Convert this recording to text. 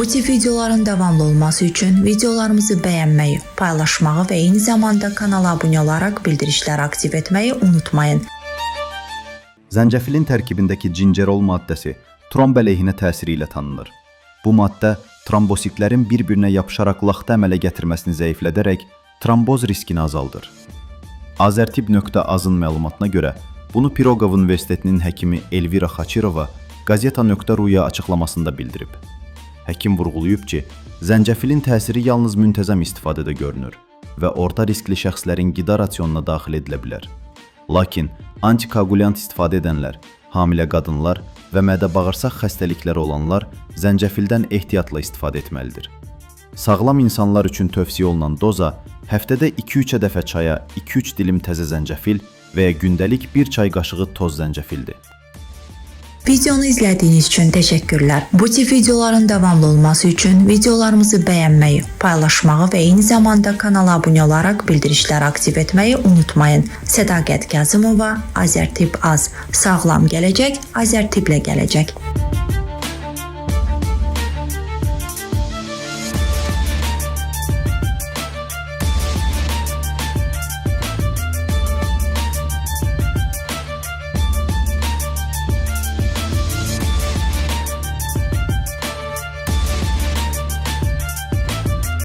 Bu tip videoların davamlı olması üçün videolarımızı bəyənməyi, paylaşmağı və eyni zamanda kanala abunə olaraq bildirişləri aktiv etməyi unutmayın. Zəncəfilin tərkibindəki cincerol maddəsi tromb əleyhinə təsiri ilə tanınır. Bu maddə trombositlərin bir-birinə yapışaraq laxta əmələ gətirməsini zəiflədərək tromboz riskini azaldır. Azərtib.az-ın məlumatına görə bunu Piroqov Universitetinin həkimi Elvira Xaçirova Gazeta.ru-ya açıqlamasında bildirib. Həkim vurğulayıb ki, zəncəfilin təsiri yalnız müntəzəm istifadədə görünür və orta riskli şəxslərin qida rasionuna daxil edilə bilər. Lakin antikoagulyant istifadə edənlər, hamilə qadınlar və mədə-bağırsaq xəstəlikləri olanlar zəncəfildən ehtiyatla istifadə etməlidir. Sağlam insanlar üçün tövsiyə olunan doza həftədə 2-3 dəfə çaya 2-3 dilim təzə zəncəfil və ya gündəlik 1 çay qaşığı toz zəncəfildir. Videonu izlədiyiniz üçün təşəkkürlər. Bu tip videoların davamlı olması üçün videolarımızı bəyənməyi, paylaşmağı və eyni zamanda kanala abunə olaraq bildirişləri aktiv etməyi unutmayın. Sədaqət Kazımova, Azərtib Az. Sağlam gələcək, Azərtiblə gələcək.